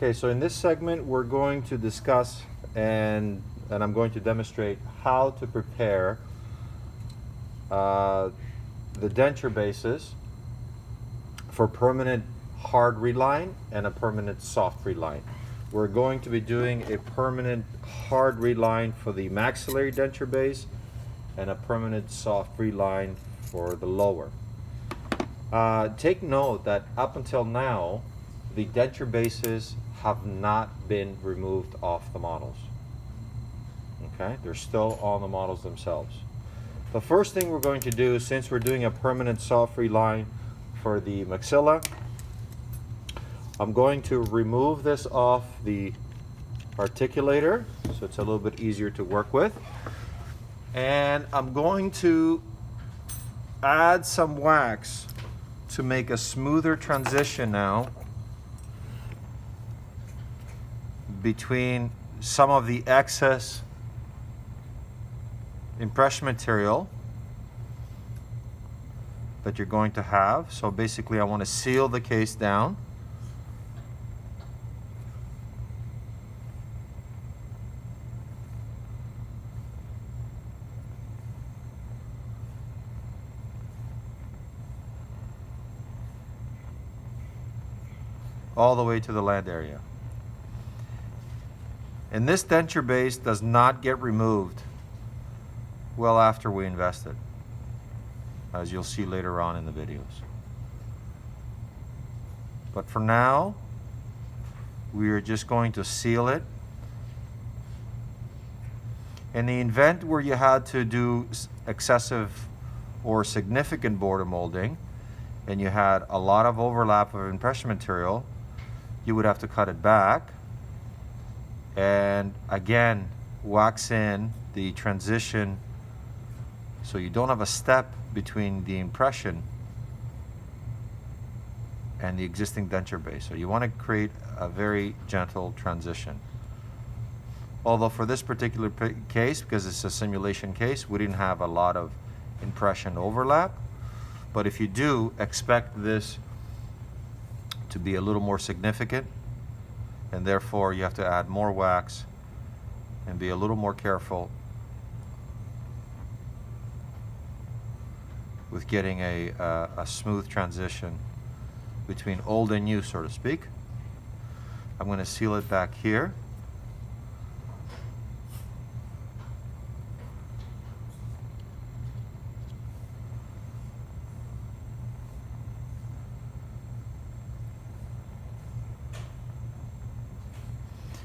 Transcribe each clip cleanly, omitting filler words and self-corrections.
Okay, so in this segment we're going to discuss and I'm going to demonstrate how to prepare the denture bases for permanent hard reline and a permanent soft reline. We're going to be doing a permanent hard reline for the maxillary denture base and a permanent soft reline for the lower. Take note that up until now the denture bases have not been removed off the models. Okay, they're still on the models themselves. The first thing we're going to do, since we're doing a permanent soft reline for the maxilla, I'm going to remove this off the articulator so it's a little bit easier to work with, and I'm going to add some wax to make a smoother transition now between some of the excess impression material that you're going to have. So basically I want to seal the case down. All the way to the land area. And this denture base does not get removed well after we invest it, as you'll see later on in the videos. But for now, we are just going to seal it. In the event where you had to do excessive or significant border molding and you had a lot of overlap of impression material, you would have to cut it back and again wax in the transition so you don't have a step between the impression and the existing denture base. So you want to create a very gentle transition. Although for this particular case, because it's a simulation case, we didn't have a lot of impression overlap, but if you do, expect this to be a little more significant, and therefore you have to add more wax and be a little more careful with getting a smooth transition between old and new, so to speak. I'm going to seal it back here.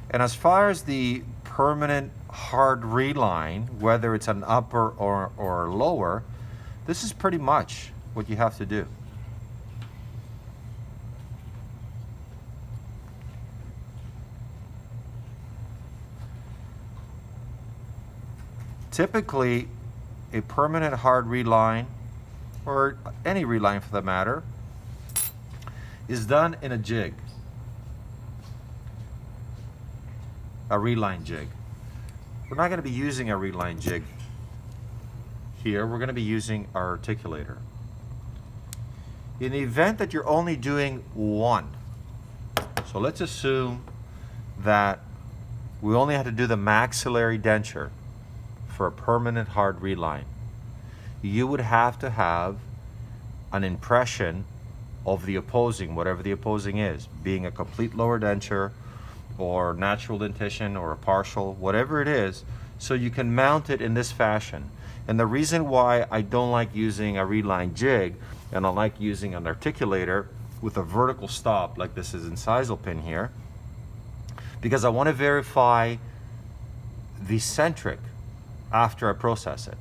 And as far as the permanent hard reline, whether it's an upper or lower, this is pretty much what you have to do. Typically, a permanent hard reline, or any reline for that matter, is done in a jig. A reline jig. We're not going to be using a reline jig here. We're going to be using our articulator. In the event that you're only doing one, so let's assume that we only had to do the maxillary denture for a permanent hard reline, you would have to have an impression of the opposing, whatever the opposing is, being a complete lower denture or natural dentition or a partial, whatever it is, so you can mount it in this fashion. And the reason why I don't like using a reline jig and I like using an articulator with a vertical stop like this is in incisal pin here, because I want to verify the centric after I process it.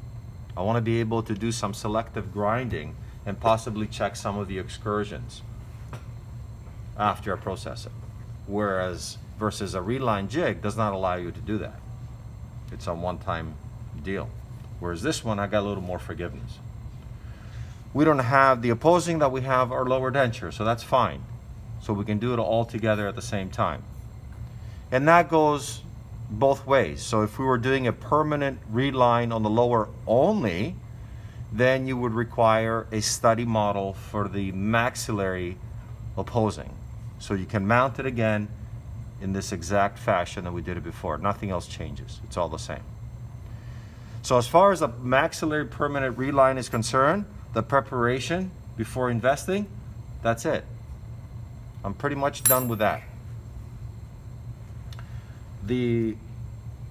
I want to be able to do some selective grinding and possibly check some of the excursions after I process it. Whereas versus a reline jig does not allow you to do that. It's a one-time deal. Whereas this one, I got a little more forgiveness. We don't have the opposing that we have our lower denture, so that's fine. So we can do it all together at the same time. And that goes both ways. So if we were doing a permanent reline on the lower only, then you would require a study model for the maxillary opposing. So you can mount it again in this exact fashion that we did it before. Nothing else changes. It's all the same. So as far as the maxillary permanent reline is concerned, the preparation before investing, that's it. I'm pretty much done with that.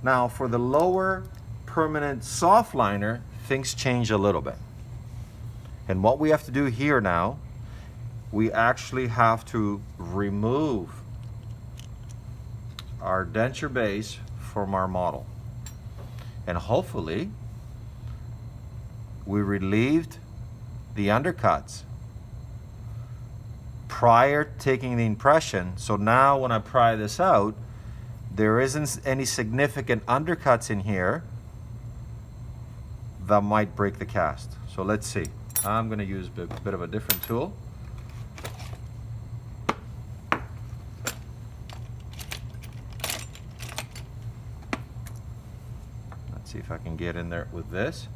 Now for the lower permanent soft liner, things change a little bit. And what we have to do here now, we actually have to remove our denture base from our model. And hopefully, we relieved the undercuts prior to taking the impression. So now when I pry this out, there isn't any significant undercuts in here that might break the cast. So let's see. I'm going to use a bit of a different tool. Let's see if I can get in there with this.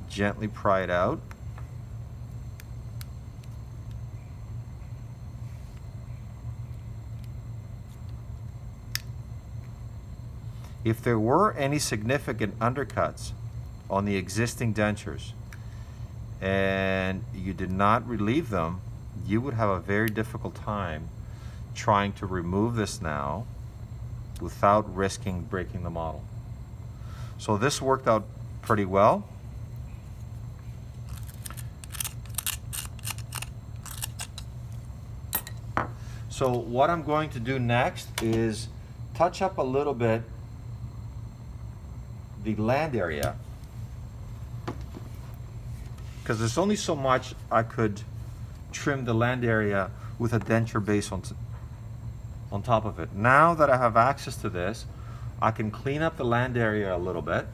Gently pry it out. If there were any significant undercuts on the existing dentures and you did not relieve them, you would have a very difficult time trying to remove this now without risking breaking the model. So this worked out pretty well. So what I'm going to do next is touch up a little bit the land area, because there's only so much I could trim the land area with a denture base on top of it. Now that I have access to this, I can clean up the land area a little bit.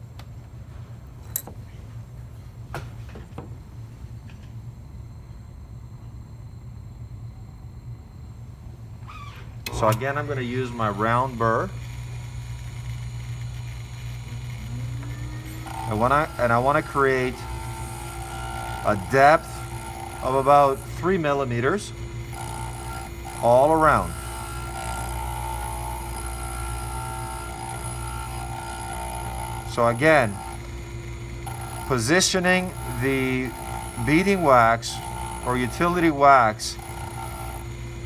So again, I'm going to use my round burr. I want to create a depth of about 3 millimeters all around. So again, positioning the beading wax or utility wax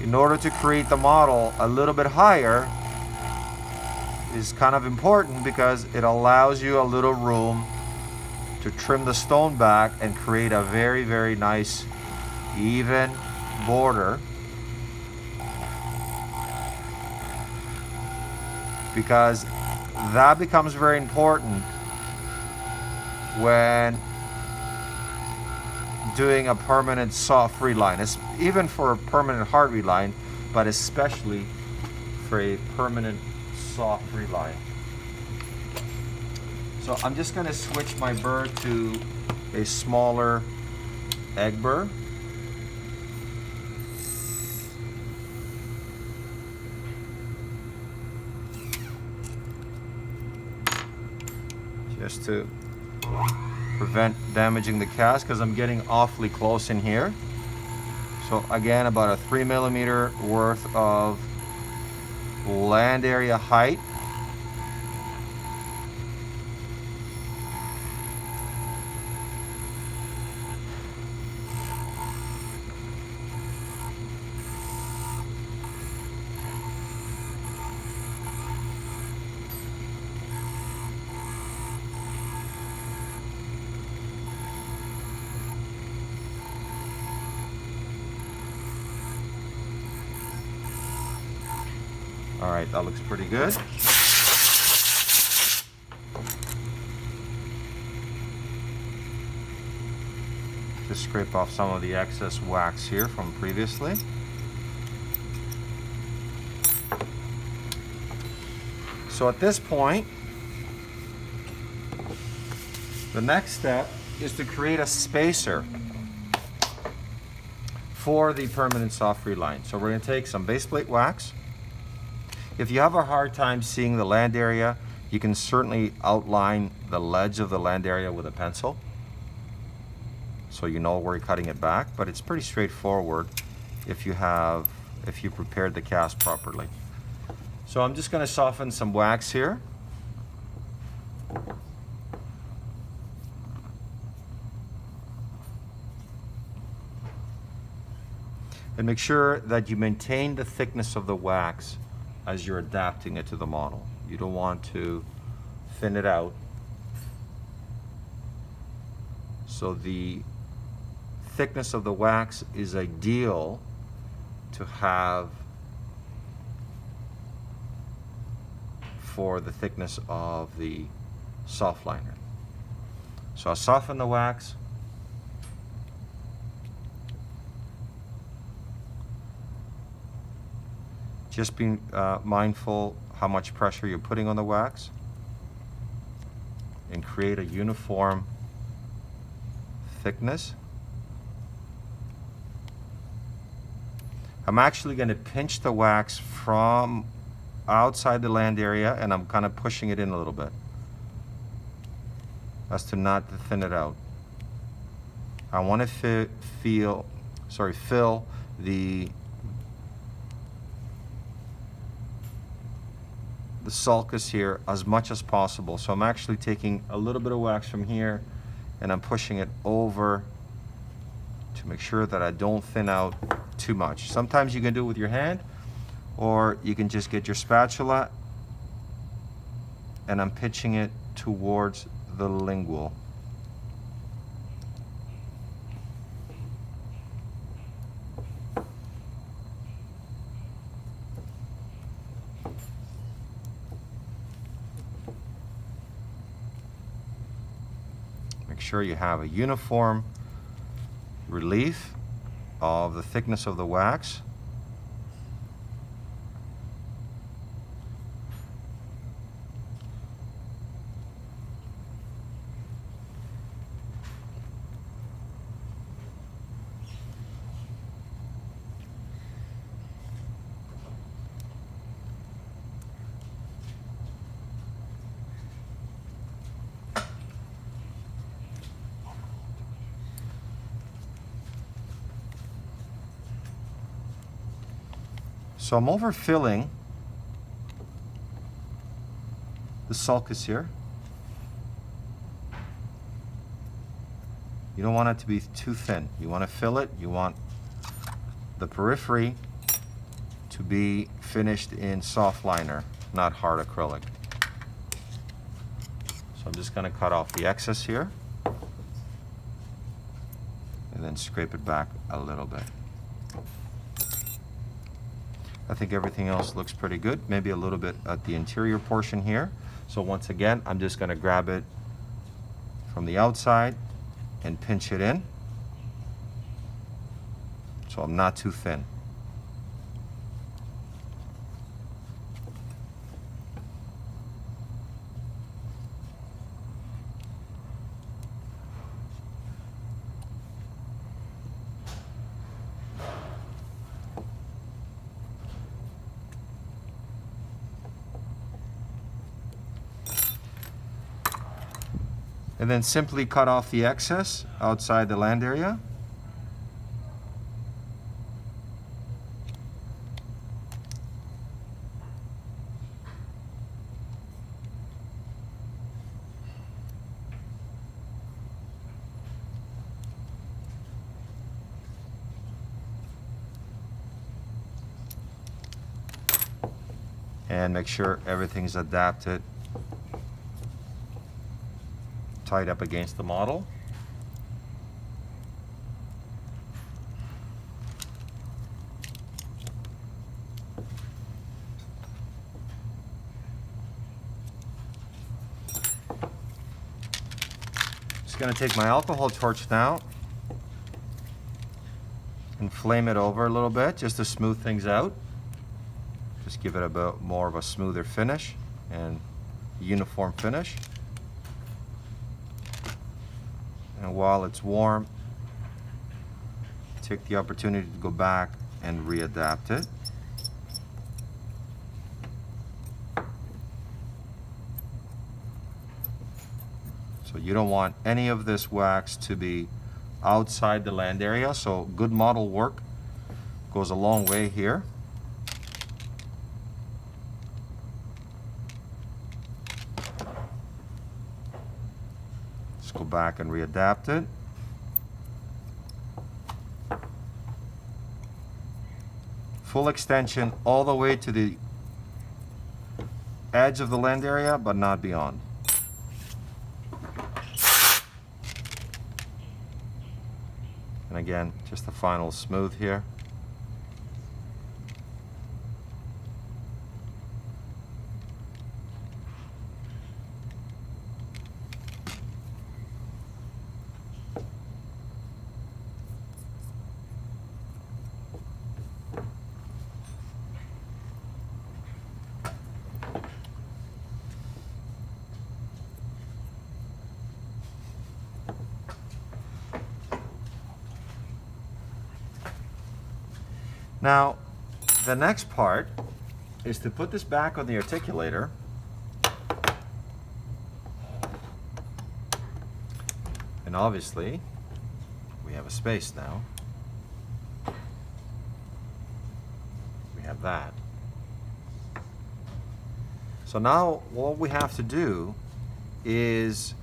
in order to create the model a little bit higher is kind of important, because it allows you a little room to trim the stone back and create a very, very nice even border, because that becomes very important when doing a permanent soft reline. It's even for a permanent hard reline, but especially for a permanent soft reline. So I'm just going to switch my burr to a smaller egg burr. Just to prevent damaging the cast, because I'm getting awfully close in here. So again, about a 3 millimeter worth of land area height. All right, that looks pretty good. Just scrape off some of the excess wax here from previously. So at this point, the next step is to create a spacer for the permanent soft reline. So we're going to take some base plate wax. If you have a hard time seeing the land area, you can certainly outline the ledge of the land area with a pencil, so you know where you're cutting it back, but it's pretty straightforward if you have if you prepared the cast properly. So I'm just going to soften some wax here. And make sure that you maintain the thickness of the wax as you're adapting it to the model. You don't want to thin it out. So the thickness of the wax is ideal to have for the thickness of the soft liner. So I'll soften the wax. Just be mindful how much pressure you're putting on the wax and create a uniform thickness. I'm actually going to pinch the wax from outside the land area, and I'm kind of pushing it in a little bit. That's to not thin it out. I want to fill the sulcus here as much as possible. So I'm actually taking a little bit of wax from here and I'm pushing it over to make sure that I don't thin out too much. Sometimes you can do it with your hand, or you can just get your spatula, and I'm pitching it towards the lingual. Make sure you have a uniform relief of the thickness of the wax. So I'm overfilling the sulcus here. You don't want it to be too thin. You want to fill it. You want the periphery to be finished in soft liner, not hard acrylic. So I'm just going to cut off the excess here and then scrape it back a little bit. I think everything else looks pretty good. Maybe a little bit at the interior portion here. So once again, I'm just going to grab it from the outside and pinch it in, so I'm not too thin. And then simply cut off the excess outside the land area. And make sure everything's adapted, tied up against the model. Just going to take my alcohol torch now and flame it over a little bit just to smooth things out. Just give it a bit more of a smoother finish and uniform finish. And while it's warm, take the opportunity to go back and readapt it. So you don't want any of this wax to be outside the land area, so good model work goes a long way here. Go back and readapt it. Full extension all the way to the edge of the lens area, but not beyond. And again, just the final smooth here. Now, the next part is to put this back on the articulator and obviously we have a space now. We have that. So now what we have to do is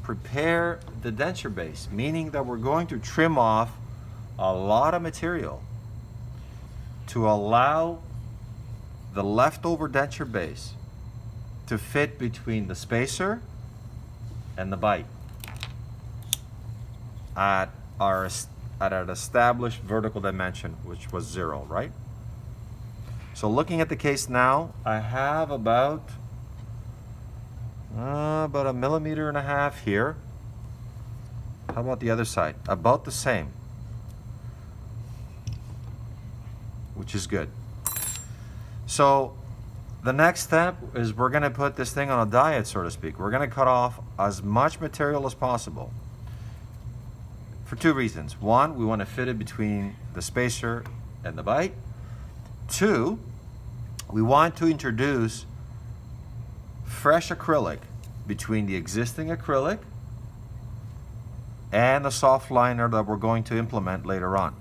prepare the denture base, meaning that we're going to trim off a lot of material to allow the leftover denture base to fit between the spacer and the bite at an established vertical dimension, which was 0, right? So looking at the case now, I have about 1.5 millimeters here. How about the other side? About the same, which is good. So the next step is we're going to put this thing on a diet, so to speak. We're going to cut off as much material as possible for 2 reasons. 1, we want to fit it between the spacer and the bite. 2, we want to introduce fresh acrylic between the existing acrylic and the soft liner that we're going to implement later on.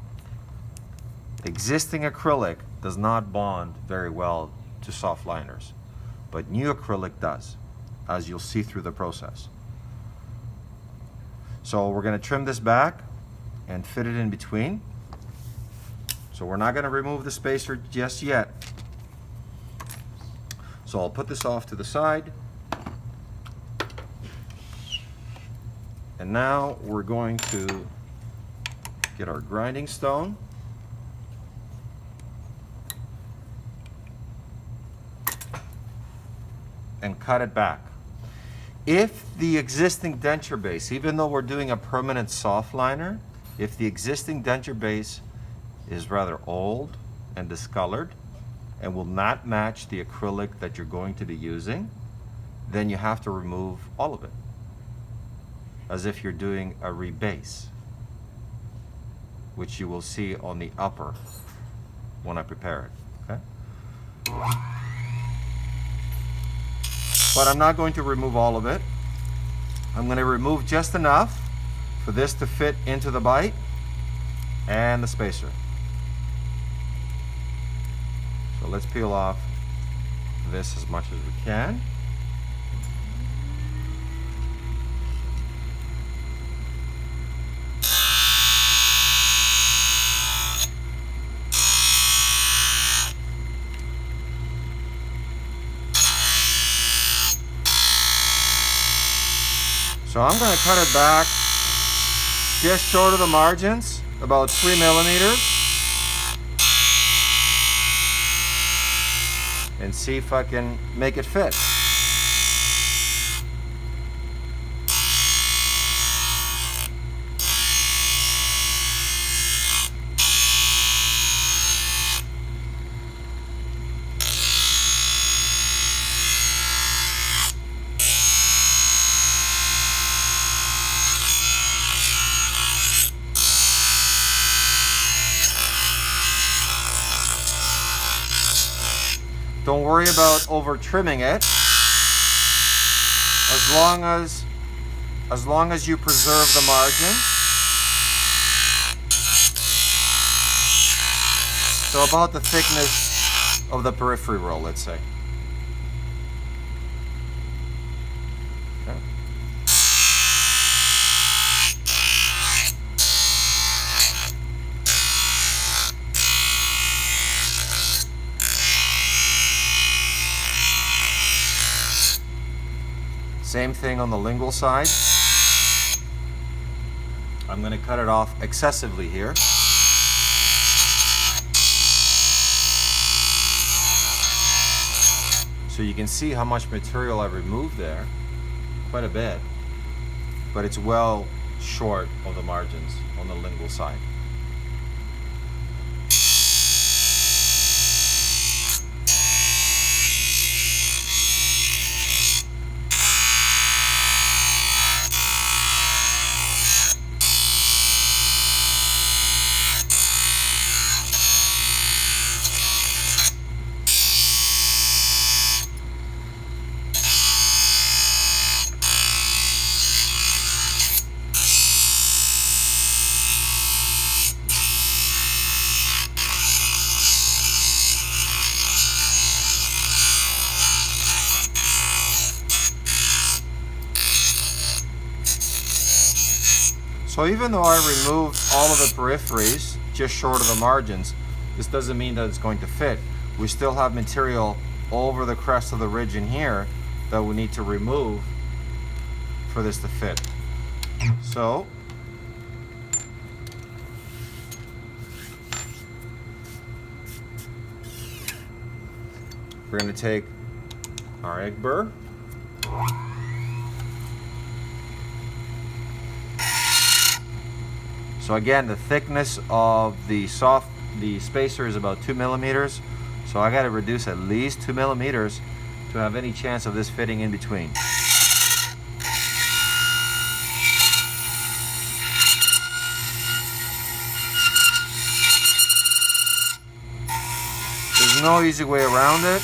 Existing acrylic does not bond very well to soft liners, but new acrylic does, as you'll see through the process. So we're going to trim this back and fit it in between. So we're not going to remove the spacer just yet. So I'll put this off to the side. And now we're going to get our grinding stone. And cut it back. If the existing denture base, even though we're doing a permanent soft liner, if the existing denture base is rather old and discolored and will not match the acrylic that you're going to be using, then you have to remove all of it, as if you're doing a rebase, which you will see on the upper when I prepare it, okay? But I'm not going to remove all of it. I'm going to remove just enough for this to fit into the bite and the spacer. So let's peel off this as much as we can. So I'm going to cut it back just short of the margins, about 3 millimeters, and see if I can make it fit. Don't worry about over trimming it, as long as you preserve the margin. So about the thickness of the periphery roll, let's say. Okay. Same thing on the lingual side. I'm going to cut it off excessively here. So you can see how much material I've removed there, quite a bit, but it's well short of the margins on the lingual side. So even though I removed all of the peripheries, just short of the margins, this doesn't mean that it's going to fit. We still have material over the crest of the ridge in here that we need to remove for this to fit. So we're going to take our egg burr. So again, the thickness of the spacer is about 2 millimeters. So I got to reduce at least 2 millimeters to have any chance of this fitting in between. There's no easy way around it.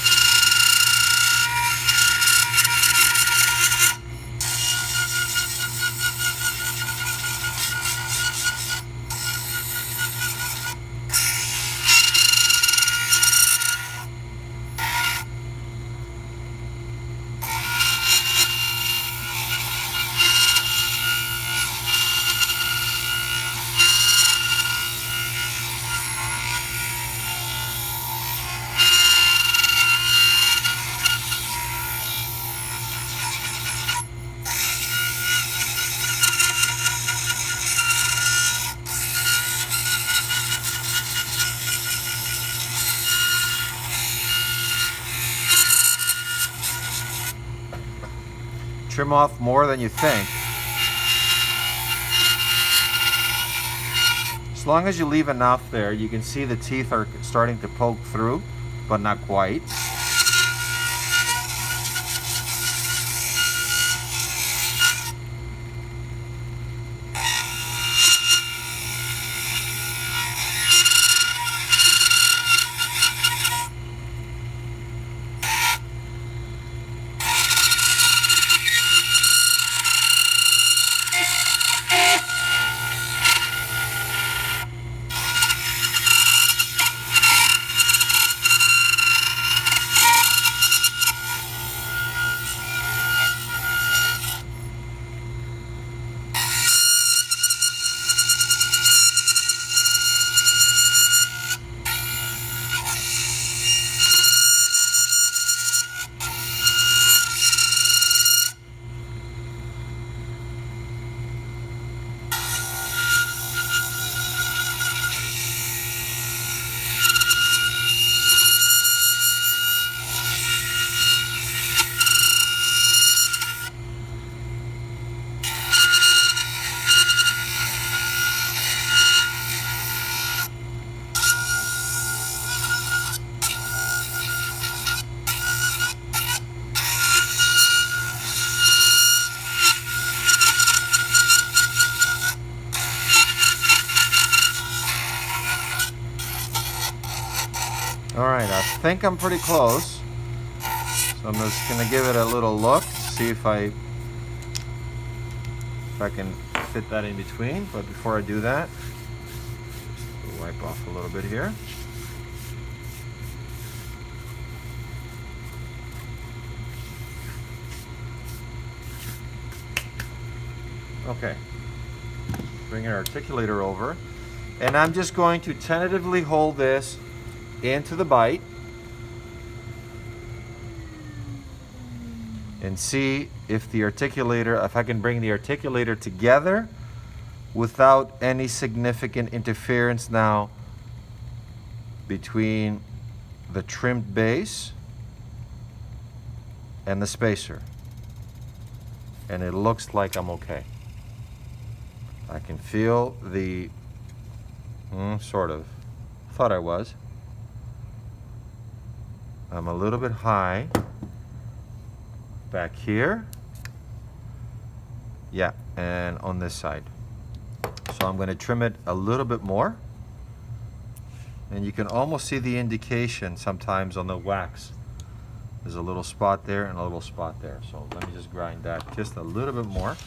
Trim off more than you think. As long as you leave enough there, you can see the teeth are starting to poke through, but not quite. Alright, I think I'm pretty close. So I'm just going to give it a little look, see if I can fit that in between. But before I do that, just wipe off a little bit here. Okay, bring our articulator over, and I'm just going to tentatively hold this into the bite. and see if the articulator, if I can bring the articulator together without any significant interference now between the trimmed base and the spacer. And it looks like I'm okay. I can feel the, sort of, thought I was. I'm a little bit high back here. Yeah, and on this side. So I'm going to trim it a little bit more. And you can almost see the indication sometimes on the wax. There's a little spot there and a little spot there. So let me just grind that just a little bit more.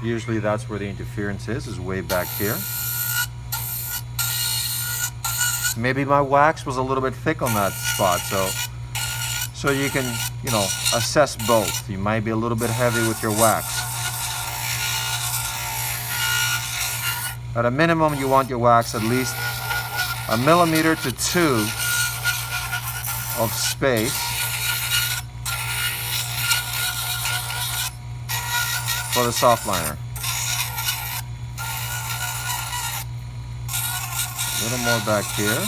Usually that's where the interference is way back here. Maybe my wax was a little bit thick on that spot, so you can, you know, assess both. You might be a little bit heavy with your wax. At a minimum, you want your wax at least 1 millimeter to 2 of space for the soft liner. A little more back here.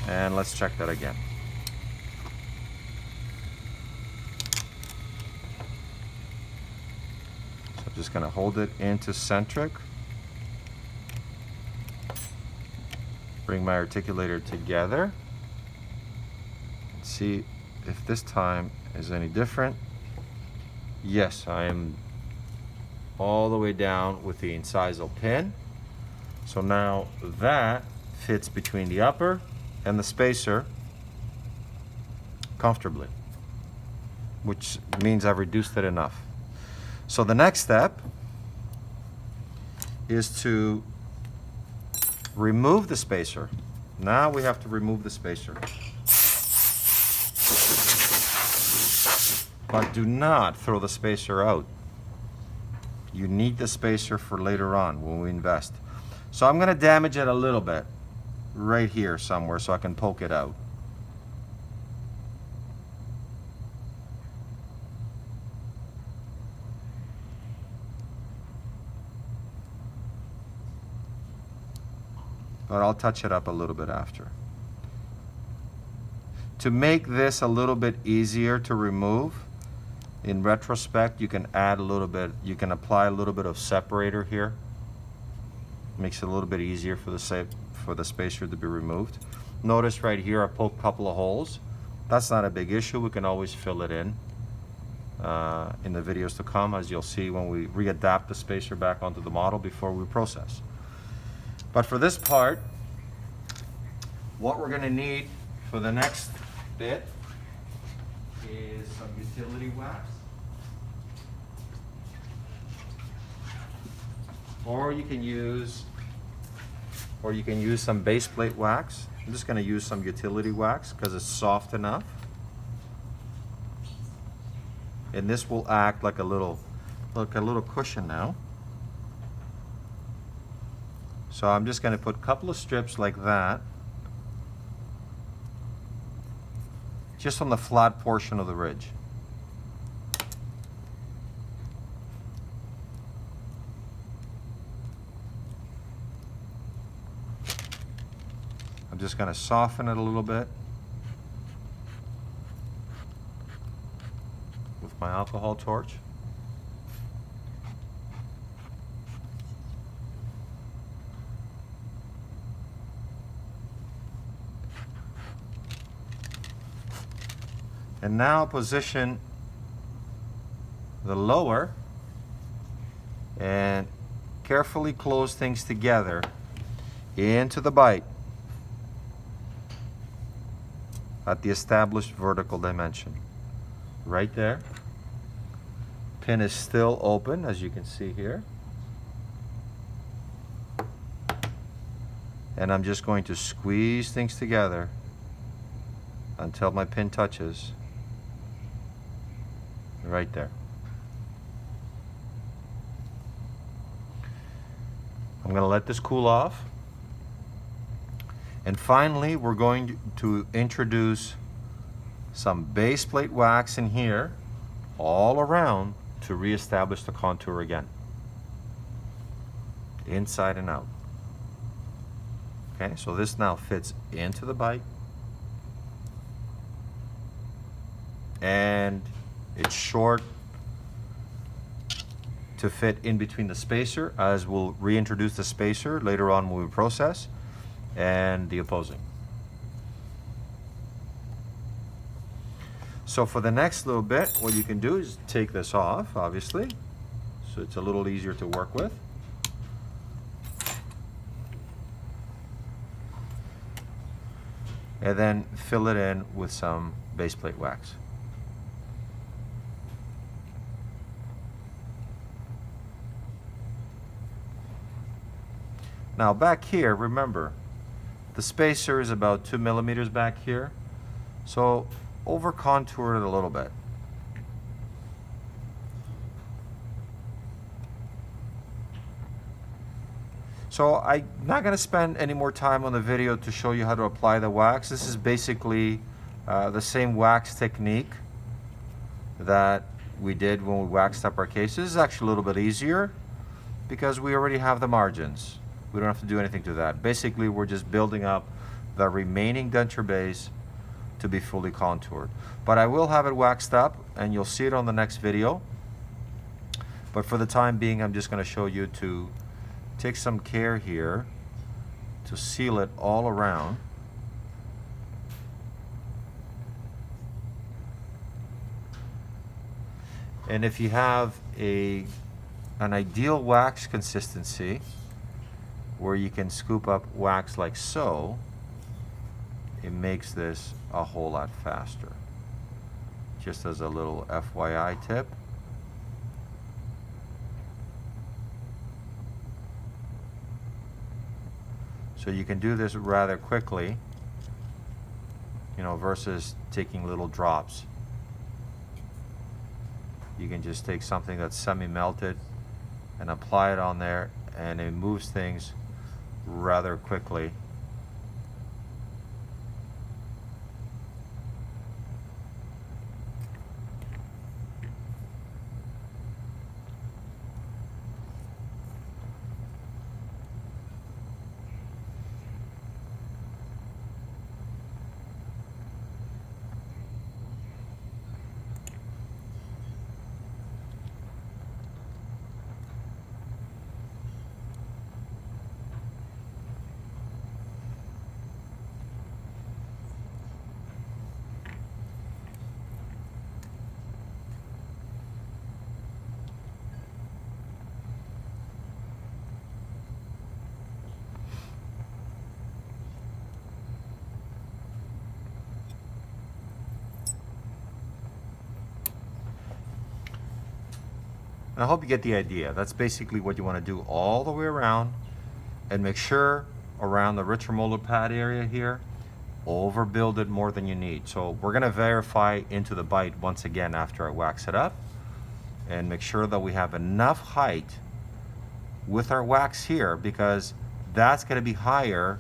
And let's check that again. So I'm just going to hold it into centric. Bring my articulator together. And see if this time is any different. Yes, I am all the way down with the incisal pin. So now that fits between the upper and the spacer comfortably, which means I've reduced it enough. So the next step is to remove the spacer. Now we have to remove the spacer. But do not throw the spacer out. You need the spacer for later on when we invest. So I'm going to damage it a little bit right here somewhere so I can poke it out. But I'll touch it up a little bit after. To make this a little bit easier to remove, in retrospect, you can add a little bit, you can apply a little bit of separator here. Makes it a little bit easier for the spacer to be removed. Notice right here I poked a couple of holes. That's not a big issue. We can always fill it in the videos to come, as you'll see when we readapt the spacer back onto the model before we process. But for this part, what we're going to need for the next bit is some utility wax. Or you can use some base plate wax. I'm just going to use some utility wax because it's soft enough. And this will act like a little cushion now. So I'm just going to put a couple of strips like that, just on the flat portion of the ridge. I'm just going to soften it a little bit with my alcohol torch. And now position the lower and carefully close things together into the bite at the established vertical dimension. Right there. Pin is still open, as you can see here. And I'm just going to squeeze things together until my pin touches right there. I'm going to let this cool off. And finally, we're going to introduce some base plate wax in here all around to reestablish the contour again, inside and out. Okay, so this now fits into the bite, and it's short to fit in between the spacer, as we'll reintroduce the spacer later on when we process, and the opposing. So for the next little bit, what you can do is take this off, obviously, so it's a little easier to work with. And then fill it in with some base plate wax. Now back here, remember, the spacer is about 2 millimeters back here, so over contour it a little bit. So I'm not going to spend any more time on the video to show you how to apply the wax. This is basically the same wax technique that we did when we waxed up our cases. This is actually a little bit easier because we already have the margins. We don't have to do anything to that. Basically, we're just building up the remaining denture base to be fully contoured. But I will have it waxed up, and you'll see it on the next video. But for the time being, I'm just going to show you to take some care here to seal it all around. And if you have an ideal wax consistency where you can scoop up wax like so, it makes this a whole lot faster. Just as a little FYI tip. So you can do this rather quickly, you know, versus taking little drops. You can just take something that's semi-melted and apply it on there, and it moves things rather quickly. I hope you get the idea. That's basically what you want to do all the way around, and make sure around the richer molded pad area here, overbuild it more than you need. So we're going to verify into the bite once again after I wax it up, and make sure that we have enough height with our wax here, because that's going to be higher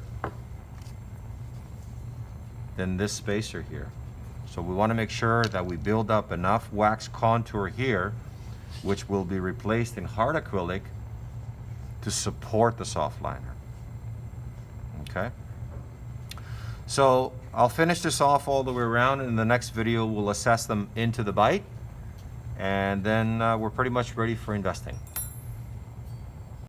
than this spacer here. So we want to make sure that we build up enough wax contour here, which will be replaced in hard acrylic to support the soft liner. Okay? So I'll finish this off all the way around, and in the next video we'll assess them into the bite, and then we're pretty much ready for investing.